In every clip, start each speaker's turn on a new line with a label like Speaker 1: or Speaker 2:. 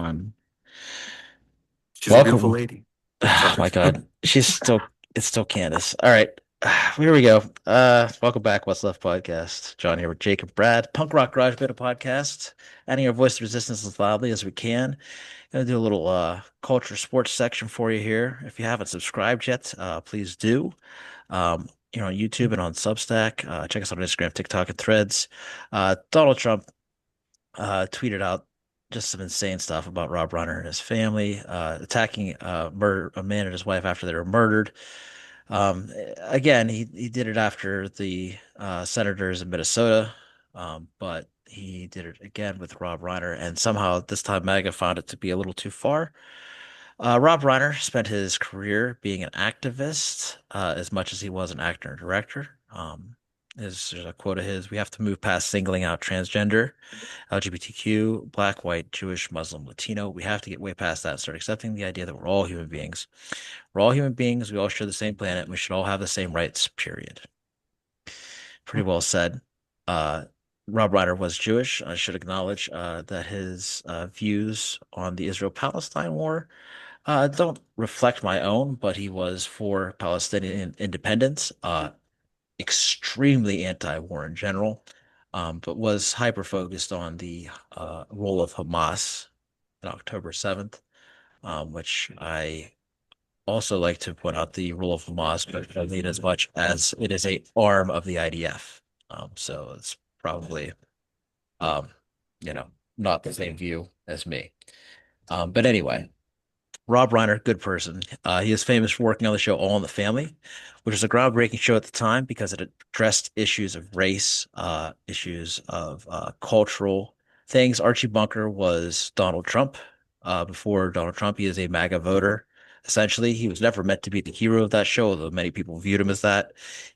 Speaker 1: everyone.
Speaker 2: She's a beautiful
Speaker 1: Welcome.
Speaker 2: lady.
Speaker 1: Oh
Speaker 2: Sorry.
Speaker 1: my God. It's still Candace. All right. Here we go. Welcome back. What's Left podcast. John here with Jake and Brad. Punk Rock Garage Band podcast. Adding our voice of resistance as loudly as we can. Gonna do a little culture sports section for you here. If you haven't subscribed yet, please do. On YouTube and on Substack. Check us out on Instagram, TikTok, and Threads. Donald Trump tweeted out just some insane stuff about Rob Reiner and his family, attacking a man and his wife after they were murdered. Again, he did it after the senators in Minnesota, but he did it again with Rob Reiner, and somehow this time MAGA found it to be a little too far. Rob Reiner spent his career being an activist as much as he was an actor and director. There's a quote of his: "We have to move past singling out transgender, LGBTQ, Black, White, Jewish, Muslim, Latino. We have to get way past that and start accepting the idea that we're all human beings. We're all human beings. We all share the same planet. We should all have the same rights, period." Pretty well said. Uh, Rob Reiner was Jewish. I should acknowledge that his views on the Israel-Palestine war don't reflect my own, but he was for Palestinian independence, extremely anti-war in general, but was hyper-focused on the role of Hamas on October 7th, which I also like to point out the role of Hamas, but I mean as much as it is a arm of the IDF. So it's probably, um, you know, not the same view as me. But anyway, Rob Reiner, good person. He is famous for working on the show All in the Family, which was a groundbreaking show at the time because it addressed issues of race, issues of cultural things. Archie Bunker was Donald Trump. Before Donald Trump, he is a MAGA voter. Essentially, he was never meant to be the hero of that show, although many people viewed him as that.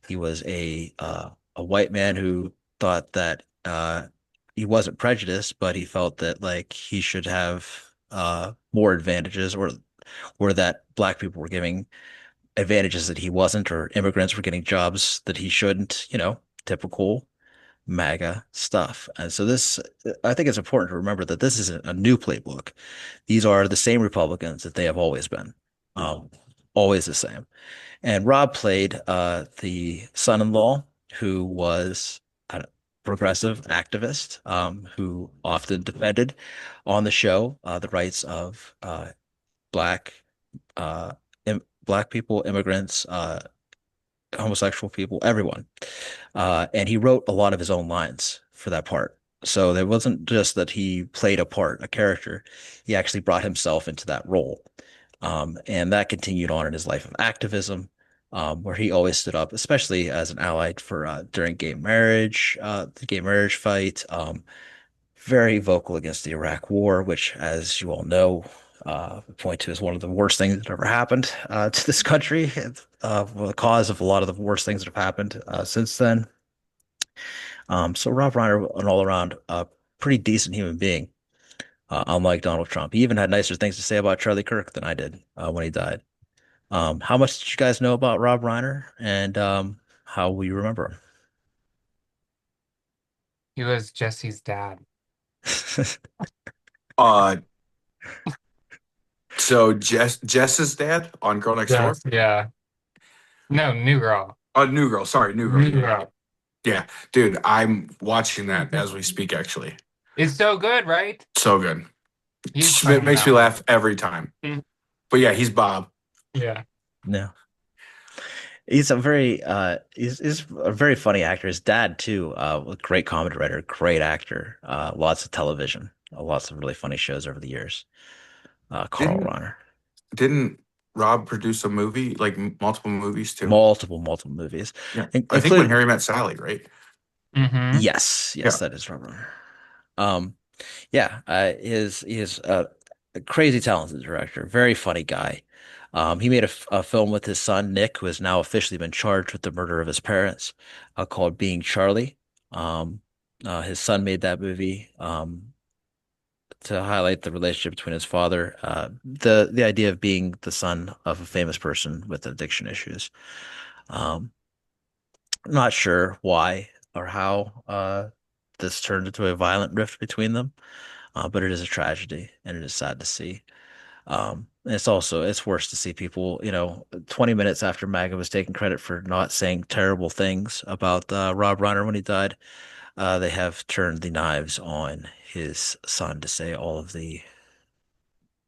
Speaker 1: He was a white man who thought that he wasn't prejudiced, but he felt that like he should have more advantages or that black people were giving advantages that he wasn't, or immigrants were getting jobs that he shouldn't, typical MAGA stuff. And so I think it's important to remember that this isn't a new playbook. These are the same Republicans that they have always been, um, always the same. And Rob played the son-in-law who was a progressive activist who often defended on the show the rights of black black people, immigrants, homosexual people, everyone. And he wrote a lot of his own lines for that part. So it wasn't just that he played a part, a character. He actually brought himself into that role. And that continued on in his life of activism, where he always stood up, especially as an ally for during gay marriage, the gay marriage fight. Very vocal against the Iraq War, which, as you all know, point to as one of the worst things that ever happened to this country, well, the cause of a lot of the worst things that have happened since then. So Rob Reiner, an all-around pretty decent human being, unlike Donald Trump. He even had nicer things to say about Charlie Kirk than I did when he died. How much did you guys know about Rob Reiner and how will you remember
Speaker 3: He was Jesse's dad.
Speaker 1: him?
Speaker 2: Uh, so Jess's dad on Girl Next Door?
Speaker 3: Yes, yeah. No, New Girl.
Speaker 2: New Girl. Sorry, New Girl.
Speaker 3: New Girl.
Speaker 2: Yeah, dude, I'm watching that as we speak, actually.
Speaker 3: It's so good, right?
Speaker 2: So good.
Speaker 3: He's
Speaker 2: It
Speaker 3: funny in
Speaker 2: makes me
Speaker 3: that one.
Speaker 2: laugh every time.
Speaker 3: Mhm.
Speaker 2: But yeah, he's Bob.
Speaker 3: Yeah.
Speaker 1: No. He's a very funny actor. His dad too, a great comedy writer, great actor. Lots of television, lots of really funny shows over the years. Carl
Speaker 2: Didn't
Speaker 1: Reiner,
Speaker 2: didn't Rob produce a movie, like multiple movies too?
Speaker 1: multiple movies,
Speaker 2: Yeah, I think When
Speaker 1: including
Speaker 2: Harry Met Sally, right?
Speaker 3: Mm-hmm.
Speaker 1: yes,
Speaker 2: Yeah.
Speaker 1: that is Rob Reiner. Um, yeah, he is a crazy talented director, very funny guy. He made a film with his son Nick, who has now officially been charged with the murder of his parents, called Being Charlie. Um, his son made that movie to highlight the relationship between his father, the idea of being the son of a famous person with addiction issues. Um, not sure why or how this turned into a violent rift between them. But it is a tragedy and it is sad to see. It's worse to see people, 20 minutes after MAGA was taking credit for not saying terrible things about Rob Reiner when he died, they have turned the knives on his son to say all of the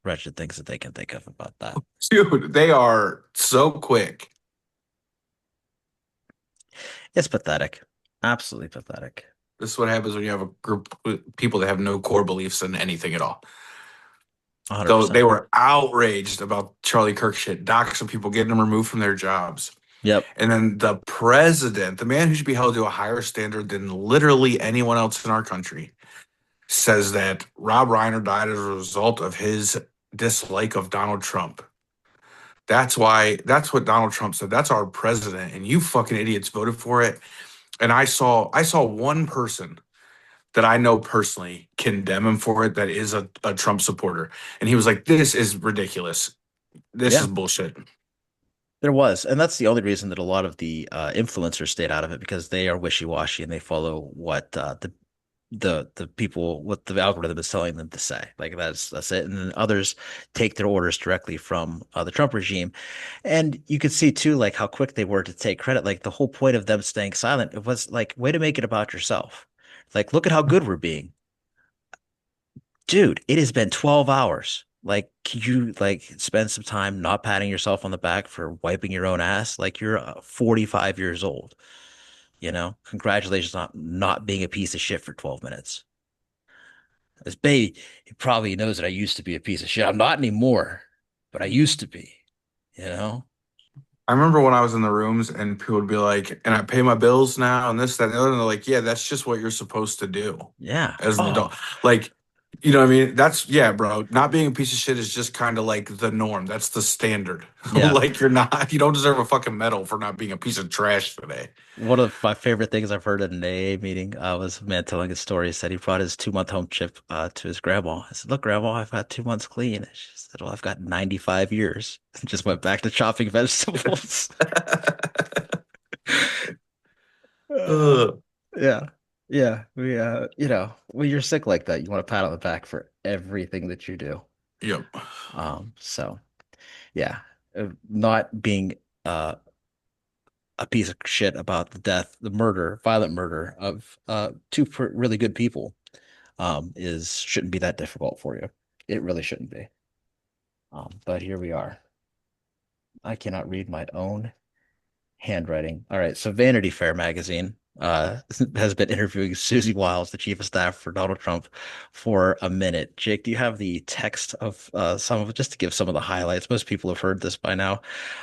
Speaker 1: wretched things that they can think of about that.
Speaker 2: Dude, they are so quick.
Speaker 1: It's pathetic. Absolutely pathetic.
Speaker 2: This is what happens when you have a group of people that have no core beliefs in anything at all. So they
Speaker 1: 100%.
Speaker 2: were outraged about Charlie Kirk shit, doxing people, getting them removed from their jobs.
Speaker 1: Yep.
Speaker 2: And then the president, the man who should be held to a higher standard than literally anyone else in our country, says that Rob Reiner died as a result of his dislike of Donald Trump. That's what Donald Trump said. That's our president, and you fucking idiots voted for it. And I saw one person that I know personally condemn him for it that is a Trump supporter. And he was like, this is ridiculous. This is
Speaker 1: Yeah.
Speaker 2: bullshit.
Speaker 1: There was, and that's the only reason that a lot of the influencers stayed out of it because they are wishy-washy and they follow what the people what the algorithm is telling them to say. Like that's it. And then others take their orders directly from the Trump regime, and you could see too like how quick they were to take credit. Like the whole point of them staying silent, it was like way to make it about yourself. Like look at how good we're being, dude. It has been 12 hours. Like, can you like spend some time not patting yourself on the back for wiping your own ass? Like you're 45 years old, Congratulations on not being a piece of shit for 12 minutes. This baby, he probably knows that I used to be a piece of shit. I'm not anymore, you know, but I used to be, you know?
Speaker 2: I remember when I was in the rooms and people would be like, and I pay my bills now and this, that, and the other. And they're like, yeah, that's just what you're supposed to do
Speaker 1: Yeah.
Speaker 2: as an adult.
Speaker 1: Oh,
Speaker 2: Like, you know what I mean? That's, yeah, bro. Not being a piece of shit is just kind of like the norm. That's the standard.
Speaker 1: yeah.
Speaker 2: Like, you don't deserve a fucking medal for not being a piece of trash today.
Speaker 1: One of my favorite things I've heard at an AA meeting was a man telling a story. He said he brought his 2 month home chip to his grandma. I said, "Look, grandma, I've got 2 months clean." And she said, "Well, I've got 95 years." And just went back to chopping vegetables. Uh,
Speaker 2: Ugh.
Speaker 1: yeah. Yeah. When you're sick like that, you want a pat on the back for everything that you do.
Speaker 2: Yep.
Speaker 1: So yeah, not being uh, a piece of shit about the murder, violent murder of two really good people, is shouldn't be that difficult for you. It really shouldn't be. But here we are. I cannot read my own handwriting. All right, so Vanity Fair magazine has been interviewing Susie Wiles, the chief of staff for Donald Trump, for a minute. Jake, do you have the text of some of it just to give some of the highlights? Most people have heard this by now,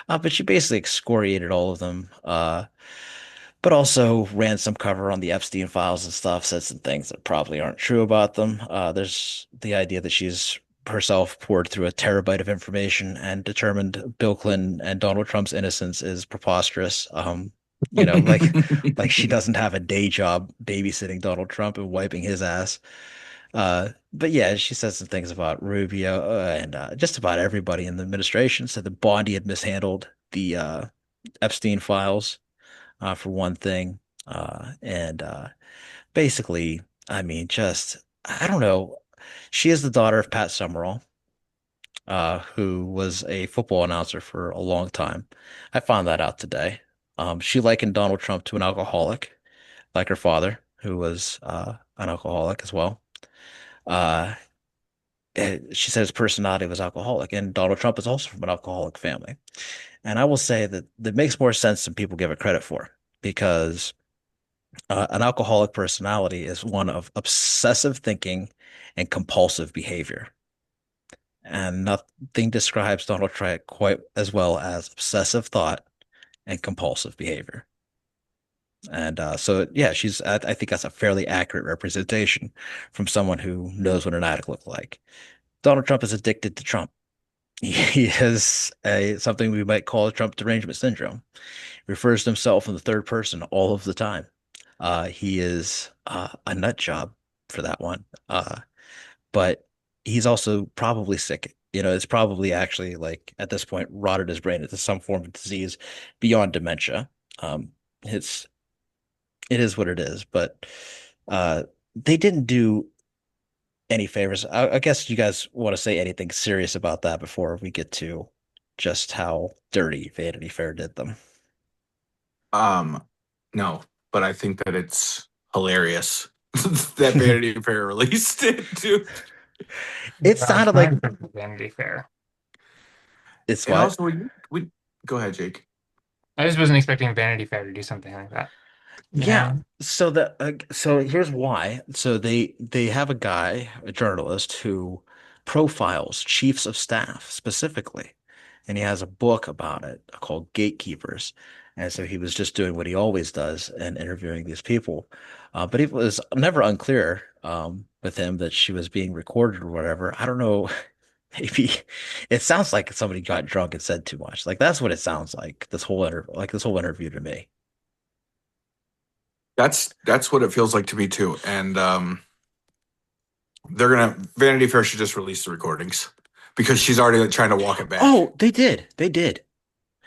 Speaker 1: but she basically excoriated all of them, but also ran some cover on the Epstein files and stuff, said some things that probably aren't true about them. There's the idea that she's herself poured through a terabyte of information and determined Bill Clinton and Donald Trump's innocence is preposterous. Like she doesn't have a day job babysitting Donald Trump and wiping his ass. But yeah, she said some things about Rubio and just about everybody in the administration. Said that Bondi had mishandled the Epstein files, for one thing. And basically, I mean, just, I don't know. She is the daughter of Pat Summerall, who was a football announcer for a long time. I found that out today. She likened Donald Trump to an alcoholic, like her father, who was an alcoholic as well. Uh, she said his personality was alcoholic, and Donald Trump is also from an alcoholic family. And I will say that that makes more sense than people give it credit for, because an alcoholic personality is one of obsessive thinking and compulsive behavior. And nothing describes Donald Trump quite as well as obsessive thought and compulsive behavior. And yeah, I think that's a fairly accurate representation from someone who knows what an addict looks like. Donald Trump is addicted to Trump. He has something we might call a Trump derangement syndrome. He refers to himself in the third person all of the time. He is a nut job for that one. But he's also probably sick. It's probably actually like at this point rotted his brain into some form of disease beyond dementia. It's it is what it is. But they didn't do Any favors? I guess you guys want to say anything serious about that before we get to just how dirty Vanity Fair did them.
Speaker 2: Um, no, but I think that it's hilarious that Vanity Fair released it too.
Speaker 1: It
Speaker 3: I was
Speaker 1: sounded
Speaker 3: not
Speaker 1: like
Speaker 3: expecting Vanity Fair.
Speaker 1: it's
Speaker 2: And
Speaker 1: what?
Speaker 2: also, we go ahead, Jake.
Speaker 3: I just wasn't expecting Vanity Fair to do something like that. You
Speaker 1: Yeah.
Speaker 3: know?
Speaker 1: So here's why. So they have a guy, a journalist, who profiles chiefs of staff specifically, and he has a book about it called Gatekeepers. And so he was just doing what he always does and interviewing these people. But it was never unclear with him that she was being recorded or whatever. I don't know. Maybe it sounds like somebody got drunk and said too much. Like that's what it sounds like. This whole interview to me.
Speaker 2: That's what it feels like to me too. And they're gonna Vanity Fair should just release the recordings because she's already like, trying to walk it back.
Speaker 1: Oh, they did. They did.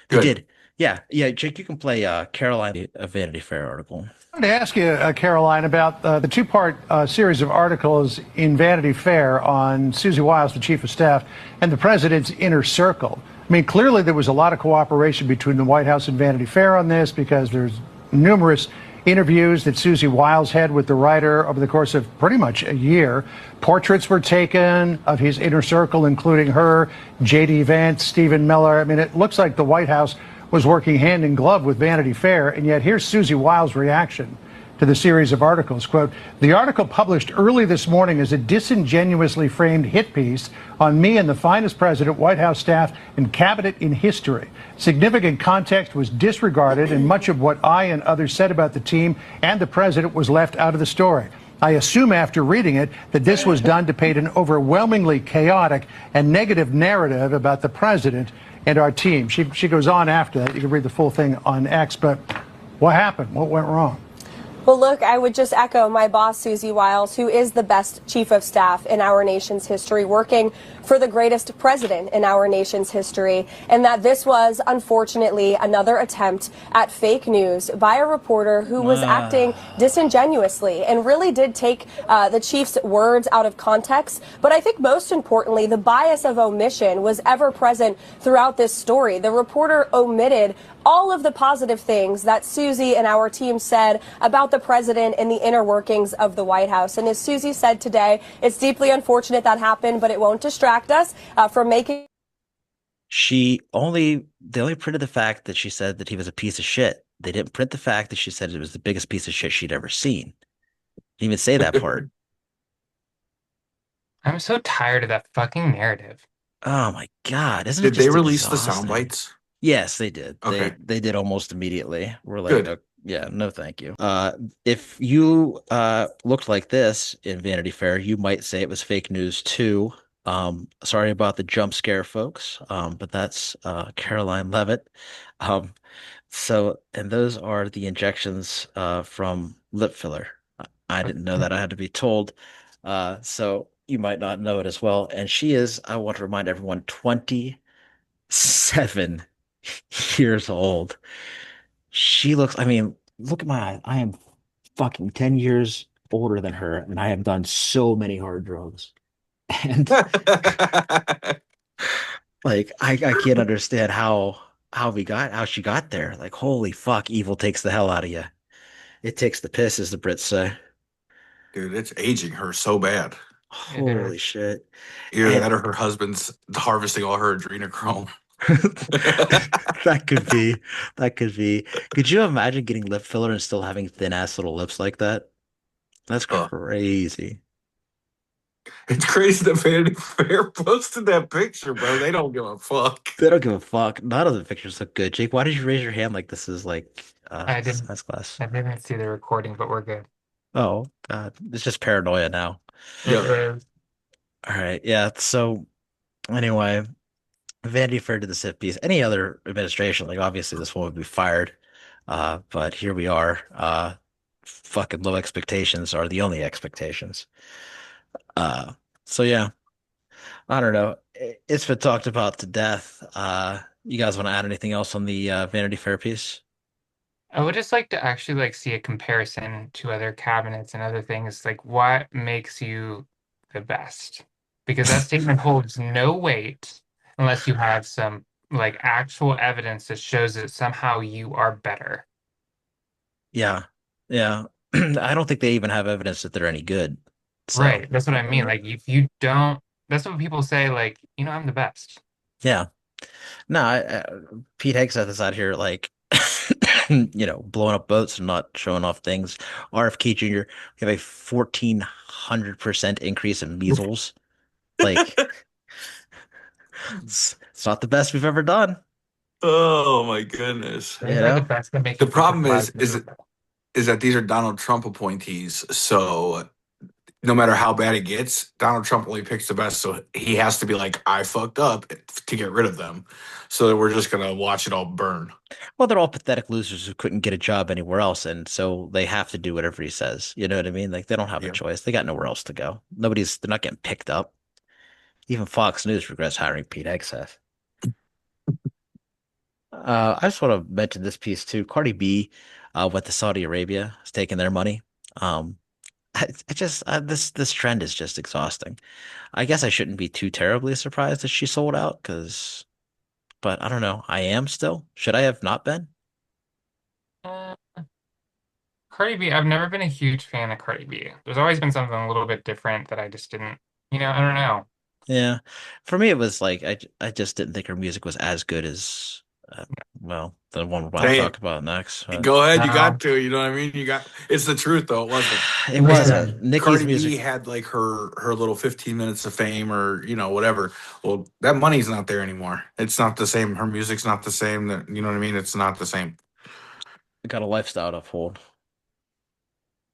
Speaker 1: They
Speaker 2: Good.
Speaker 1: did. Yeah. Yeah. Jake, you can play Caroline, a Vanity Fair article.
Speaker 4: I wanted to ask you, Caroline, about the two-part series of articles in Vanity Fair on Susie Wiles, the chief of staff, and the president's inner circle. I mean, clearly there was a lot of cooperation between the White House and Vanity Fair on this because there's numerous interviews that Susie Wiles had with the writer over the course of pretty much a year. Portraits were taken of his inner circle, including her, J.D. Vance, Stephen Miller. I mean, it looks like the White House was working hand in glove with Vanity Fair, and yet here's Susie Wiles' reaction to the series of articles. Quote, the article published early this morning is a disingenuously framed hit piece on me and the finest president, White House staff, and cabinet in history. Significant context was disregarded, and much of what I and others said about the team and the president was left out of the story. I assume after reading it that this was done to paint an overwhelmingly chaotic and negative narrative about the president and our team. She goes on after that. You can read the full thing on X, but what happened? What went wrong?
Speaker 5: Well, look, I would just echo my boss, Susie Wiles, who is the best chief of staff in our nation's history, working for the greatest president in our nation's history, and that this was, unfortunately, another attempt at fake news by a reporter who was acting disingenuously and really did take the chief's words out of context. But I think most importantly, the bias of omission was ever present throughout this story. The reporter omitted all of the positive things that Susie and our team said about the president and the inner workings of the White House. And as Susie said today, it's deeply unfortunate that happened, but it won't distract us from making.
Speaker 1: They only printed the fact that she said that he was a piece of shit. They didn't print the fact that she said it was the biggest piece of shit she'd ever seen. Didn't even say that part.
Speaker 3: I'm so tired of that fucking narrative.
Speaker 1: Oh my God. Isn't it
Speaker 2: Did they
Speaker 1: just
Speaker 2: release the sound
Speaker 1: exhausting?
Speaker 2: bites?
Speaker 1: Yes, they did.
Speaker 2: Okay.
Speaker 1: They did almost immediately. We're like,
Speaker 2: Good.
Speaker 1: no, yeah, no, thank you. If you looked like this in Vanity Fair, you might say it was fake news too. Sorry about the jump scare, folks. But that's Caroline Levitt. Um, and those are the injections from lip filler. I didn't know that. I had to be told. So you might not know it as well. And she is, I want to remind everyone, 27 years old. She looks, I mean, look at my eyes. I am fucking 10 years older than her, and I have done so many hard drugs. And like I can't understand how she got there. Like, holy fuck, evil takes the hell out of you. It takes the piss, as the Brits say.
Speaker 2: Dude, it's aging her so bad.
Speaker 1: Holy shit.
Speaker 2: Either
Speaker 1: And
Speaker 2: that or her husband's harvesting all her adrenochrome.
Speaker 1: that could be. That could be. Could you imagine getting lip filler and still having thin ass little lips like that? That's
Speaker 2: Ugh.
Speaker 1: crazy.
Speaker 2: It's crazy that Vanity Fair posted that picture, bro. They don't give a fuck.
Speaker 1: They don't give a fuck. None of the pictures look good. Jake, why did you raise your hand like this is like
Speaker 3: I didn't
Speaker 1: science class?
Speaker 3: I didn't see the recording, but we're good.
Speaker 1: Oh God. It's just paranoia now.
Speaker 3: It
Speaker 2: Yeah.
Speaker 3: is.
Speaker 1: All right. Yeah. So anyway, Vanity Fair did the sit piece. Any other administration, like obviously this one would be fired. But here we are. Fucking low expectations are the only expectations. So yeah, I don't know. It's been talked about to death. You guys want to add anything else on the Vanity Fair piece?
Speaker 3: I would just like to actually like see a comparison to other cabinets and other things. Like what makes you the best because that statement holds no weight unless you have some like actual evidence that shows that somehow you are better.
Speaker 1: Yeah. Yeah. I don't think they even have evidence that they're any good. So,
Speaker 3: Right. That's what I mean. Like if you don't, that's what people say, like, I'm the best.
Speaker 1: yeah. No, Pete Hegseth is out here like, blowing up boats and not showing off things. RFK Jr., we have a 1,400% increase in measles. Like, it's not the best we've ever done,
Speaker 2: Oh my goodness.
Speaker 3: Things
Speaker 1: you
Speaker 3: are the
Speaker 1: know?
Speaker 3: best that make
Speaker 2: The
Speaker 3: you think of
Speaker 2: problem
Speaker 3: life
Speaker 2: is
Speaker 3: miserable.
Speaker 2: is that these are Donald Trump appointees. So no matter how bad it gets, Donald Trump only picks the best. So he has to be like, I fucked up to get rid of them. So that we're just gonna watch it all burn.
Speaker 1: Well, they're all pathetic losers who couldn't get a job anywhere else, and so they have to do whatever he says. You know what I mean? Like, they don't have a
Speaker 2: Yeah.
Speaker 1: choice. They got nowhere else to go. They're not getting picked up. Even Fox News regrets hiring Pete Hegseth. I just want to mention this piece too. Cardi B went to Saudi Arabia, has taken their money. Um, this trend is just exhausting. I guess I shouldn't be too terribly surprised that she sold out but I don't know. I am still. Should I have not been?
Speaker 3: Uh, Cardi B, I've never been a huge fan of Cardi B. There's always been something a little bit different that I just didn't, I don't know.
Speaker 1: Yeah. For me, it was like I just didn't think her music was as good as well, the one we're about to
Speaker 2: Say
Speaker 1: talk
Speaker 2: it.
Speaker 1: about next. But
Speaker 2: Go ahead, you got
Speaker 3: No,
Speaker 2: to. You know what I mean? You got. It's the truth, though. It wasn't.
Speaker 1: it
Speaker 3: it
Speaker 1: wasn't.
Speaker 3: wasn't.
Speaker 1: Nikki's
Speaker 2: Cardi
Speaker 1: music.
Speaker 2: B had like her little 15 minutes of fame or whatever. Well, that money's not there anymore. It's not the same. Her music's not the same. That you know what I mean? It's not the same.
Speaker 1: Got a lifestyle to uphold,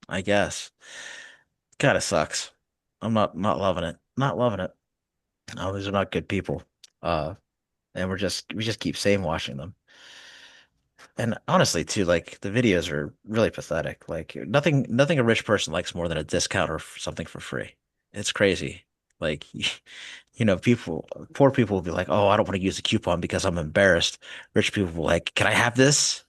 Speaker 1: I guess. Kind of sucks. I'm not loving it. Not loving it. No, these are not good people. Uh, and we just keep saying watching them. And honestly, too, like the videos are really pathetic. Like nothing a rich person likes more than a discount or something for free. It's crazy. Like poor people will be like, "Oh, I don't want to use the coupon because I'm embarrassed." Rich people will like, "Can I have this?"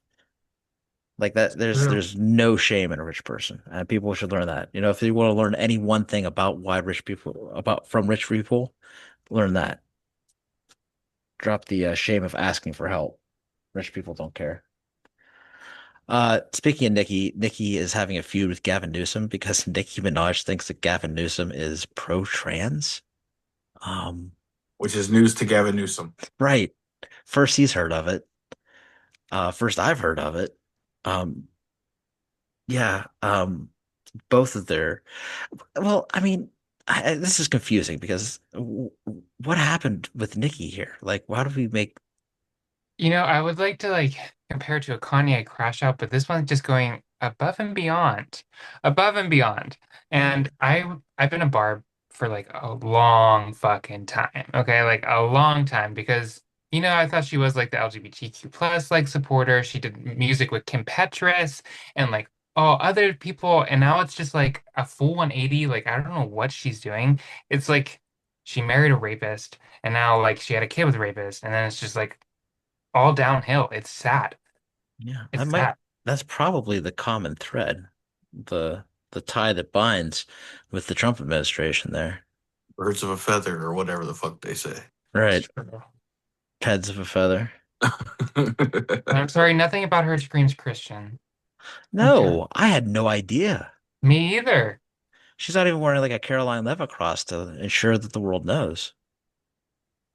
Speaker 1: Like that.
Speaker 3: True.
Speaker 1: There's no shame in a rich person, and people should learn that. If you want to learn any one thing about from rich people, learn that. Drop the shame of asking for help. Rich people don't care. Speaking of Nikki is having a feud with Gavin Newsom because Nicki Minaj thinks that Gavin Newsom is pro-trans. Um,
Speaker 2: Which is news to Gavin Newsom.
Speaker 1: right. First he's heard of it. First I've heard of it. Um, yeah. Both of their, well, I mean, this is confusing because what happened with Nikki here? Like, why do we make,
Speaker 3: I would like to like compare it to a Kanye crash out, but this one's just going above and beyond, above and beyond. And I've been a barb for like a long fucking time. Okay, like a long time because I thought she was like the LGBTQ plus like supporter. She did music with Kim Petras and like all other people, and now it's just like a full 180. Like I don't know what she's doing. It's like she married a rapist, and now like she had a kid with a rapist, and then it's just like all downhill. It's sad.
Speaker 1: yeah,
Speaker 3: It's sad.
Speaker 1: that's probably the common thread, the tie that binds with the Trump administration there.
Speaker 2: Birds of a feather or whatever the fuck they say.
Speaker 3: It's
Speaker 1: Right.
Speaker 3: true.
Speaker 1: Heads of a feather.
Speaker 3: I'm sorry, nothing about her screams Christian. Okay.
Speaker 1: No, I had no idea.
Speaker 3: Me either.
Speaker 1: She's not even wearing like a Caroline Levitt cross to ensure that the world knows.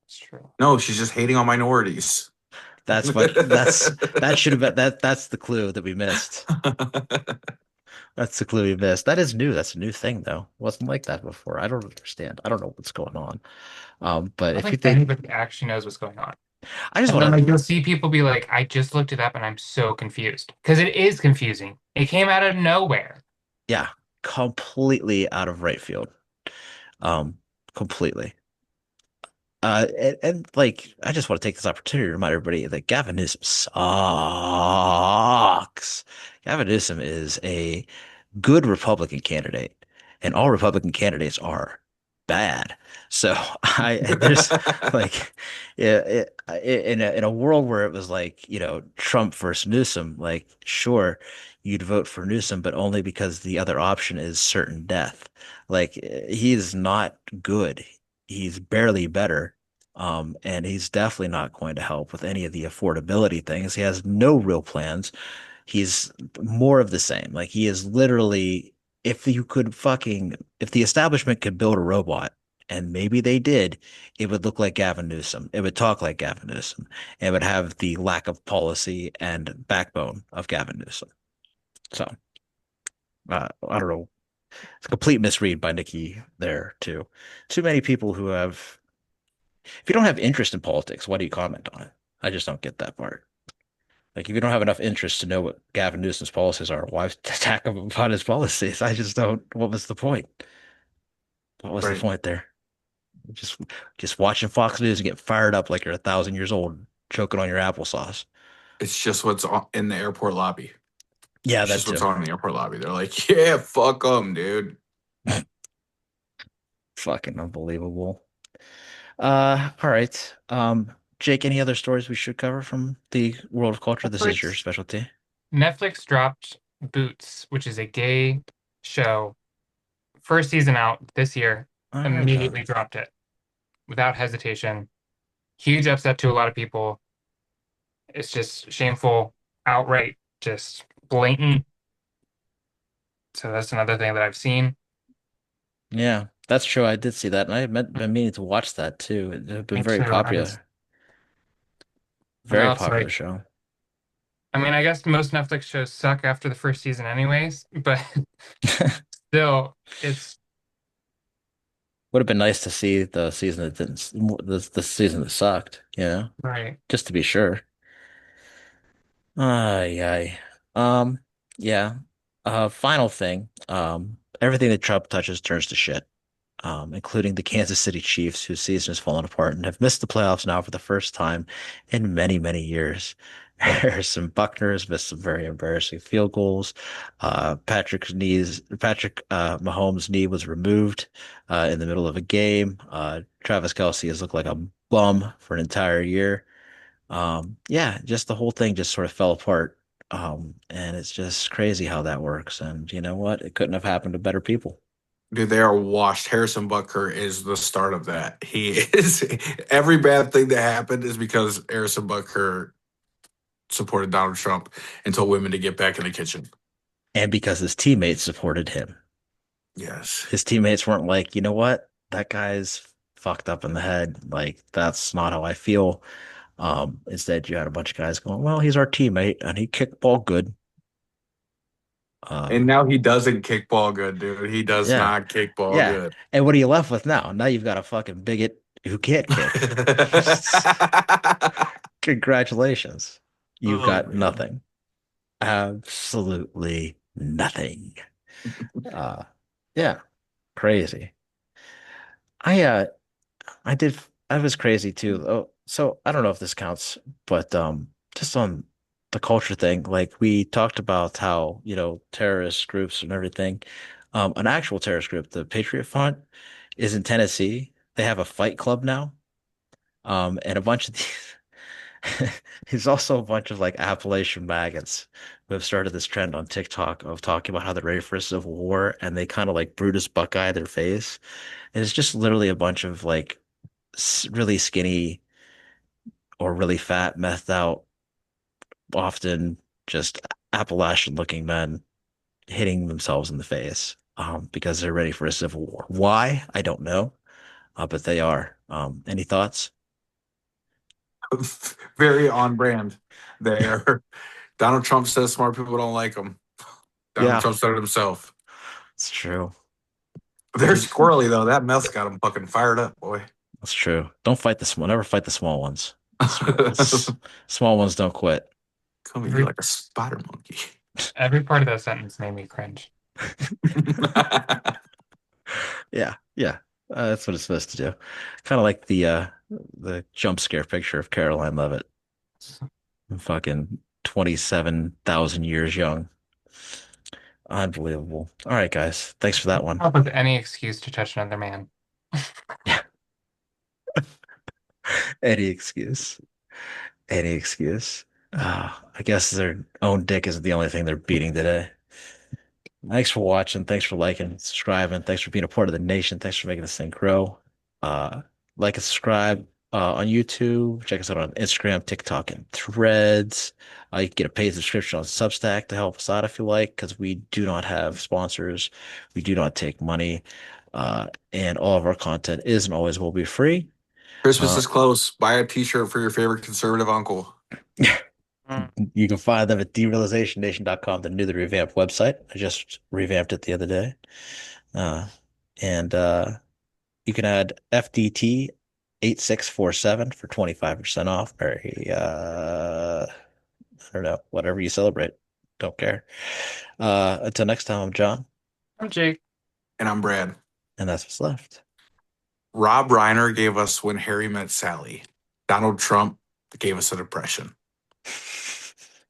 Speaker 3: It's true.
Speaker 2: No, she's just hating on minorities.
Speaker 1: That should have been that's the clue that we missed. That's the clue we missed. That is new. That's a new thing though. Wasn't like that before. I don't understand. I don't know what's going on. But
Speaker 3: I
Speaker 1: if
Speaker 3: don't
Speaker 1: you
Speaker 3: think
Speaker 1: think
Speaker 3: anybody actually knows what's going on.
Speaker 1: I just
Speaker 3: And then
Speaker 1: want to
Speaker 3: like you'll see people be like, I just looked it up and I'm so confused. Because it is confusing. It came out of nowhere.
Speaker 1: yeah, completely out of right field. Um, completely. Like, I just want to take this opportunity to remind everybody that Gavin Newsom sucks. Gavin Newsom is a good Republican candidate, and all Republican candidates are bad. So there's like, yeah, in a world where it was like, Trump versus Newsom, like, sure, you'd vote for Newsom, but only because the other option is certain death. Like he is not good. He's barely better. And he's definitely not going to help with any of the affordability things. He has no real plans. He's more of the same. Like he is literally, if the establishment could build a robot, and maybe they did, it would look like Gavin Newsom. It would talk like Gavin Newsom. It would have the lack of policy and backbone of Gavin Newsom. So, I don't know. It's a complete misread by Nikki there too. Too many people who have, if you don't have interest in politics, why do you comment on it? I just don't get that part. Like, if you don't have enough interest to know what Gavin Newsom's policies are, why attack him about his policies? I just don't. What was the point? What was the
Speaker 2: Right.
Speaker 1: point there? Just, just watching Fox News and get fired up like you're 1,000 years old, choking on your applesauce.
Speaker 2: It's just what's in the airport lobby.
Speaker 1: Yeah,
Speaker 2: It's
Speaker 1: that
Speaker 2: just what's
Speaker 1: too.
Speaker 2: on in the airport lobby. They're like, yeah, fuck them, dude.
Speaker 1: Fucking unbelievable. All right. Jake, any other stories we should cover from the world of culture? This is your
Speaker 3: Netflix,
Speaker 1: specialty.
Speaker 3: Netflix dropped Boots, which is a gay show. First season out this year,
Speaker 1: I heard that.
Speaker 3: immediately dropped it without hesitation. Huge upset to a lot of people. It's just shameful, outright, just blatant. So that's another thing that I've seen.
Speaker 1: Yeah, that's true. I did see that, and been meaning to watch that too. It's been
Speaker 3: Me
Speaker 1: very
Speaker 3: too.
Speaker 1: popular,
Speaker 3: I
Speaker 1: very
Speaker 3: know it's
Speaker 1: popular
Speaker 3: like,
Speaker 1: show.
Speaker 3: I mean, I guess most Netflix shows suck after the first season anyways, but still, it's
Speaker 1: Would have been nice to see the season that didn't, the season that sucked,
Speaker 3: right.
Speaker 1: just to be sure. Ay, ay. Um, yeah. Final thing. Everything that Trump touches turns to shit. Including the Kansas City Chiefs, whose season has fallen apart and have missed the playoffs now for the first time in many, many years. Harrison Buckner has missed some very embarrassing field goals. Patrick Mahomes' knee was removed in the middle of a game. Travis Kelce has looked like a bum for an entire year. Yeah, just the whole thing just sort of fell apart. And it's just crazy how that works. And you know what? It couldn't have happened to better people.
Speaker 2: Dude, they are washed. Harrison Butker is the start of that. He is every bad thing that happened is because Harrison Butker supported Donald Trump and told women to get back in the kitchen.
Speaker 1: And because his teammates supported him.
Speaker 2: Yes.
Speaker 1: His teammates weren't like, you know what? That guy's fucked up in the head. Like, that's not how I feel. Instead, you had a bunch of guys going, well, he's our teammate and he kicked ball good.
Speaker 2: And
Speaker 1: Um,
Speaker 2: now he doesn't kick ball good, dude. He does
Speaker 1: yeah,
Speaker 2: not kick ball
Speaker 1: yeah.
Speaker 2: good.
Speaker 1: And what are you left with now? Now you've got a fucking bigot who can't kick. Congratulations. You've
Speaker 2: Oh
Speaker 1: got
Speaker 2: man.
Speaker 1: nothing. Absolutely nothing. Uh, yeah, crazy. I uh I did. I was crazy too. Oh, so I don't know if this counts, but just on the culture thing, like we talked about how, terrorist groups and everything. An actual terrorist group, the Patriot Front, is in Tennessee. They have a fight club now. And a bunch of these. There's also a bunch of like Appalachian maggots who have started this trend on TikTok of talking about how they're ready for a civil war, and they kind of like Brutus Buckeye their face. And it's just literally a bunch of like really skinny or really fat, methed out, often just Appalachian looking men hitting themselves in the face because they're ready for a civil war. Why? I don't know, but they are. Any thoughts?
Speaker 2: Very on brand there. Donald Trump says smart people don't like him. Donald
Speaker 1: Yeah,
Speaker 2: Trump said it himself.
Speaker 1: it's true.
Speaker 2: They're squirrely though. That mess got him fucking fired up, boy.
Speaker 1: That's true. Don't fight the small. Never fight the small ones. Small ones don't quit.
Speaker 2: Come at you
Speaker 3: Every
Speaker 2: like a spider monkey.
Speaker 3: every part of that sentence made me cringe.
Speaker 1: Yeah, yeah. That's what it's supposed to do. Kind of like the jump scare picture of Caroline Levitt, fucking 27,000 years young. Unbelievable. All right, guys. Thanks for that one.
Speaker 3: Up with any excuse to touch another man.
Speaker 1: Any excuse. Any excuse. I guess their own dick is the only thing they're beating today. Thanks for watching. Thanks for liking, subscribing. Thanks for being a part of the nation. Thanks for making this thing grow. Like and subscribe on YouTube. Check us out on Instagram, TikTok, and Threads. You can get a paid subscription on Substack to help us out if you like, because we do not have sponsors. We do not take money. And all of our content is and always will be free.
Speaker 2: Christmas
Speaker 1: Uh,
Speaker 2: is close. Buy a t-shirt for your favorite conservative uncle.
Speaker 3: Mm.
Speaker 1: You can find them at derealizationnation.com, the newly revamped website. I just revamped it the other day. And you can add FDT 8647 for 25% off. Very I don't know, whatever you celebrate. Don't care. Until next time, I'm John,
Speaker 3: I'm Jake.
Speaker 2: And I'm Brad.
Speaker 1: and that's what's left.
Speaker 2: Rob Reiner gave us When Harry Met Sally. Donald Trump gave us a depression.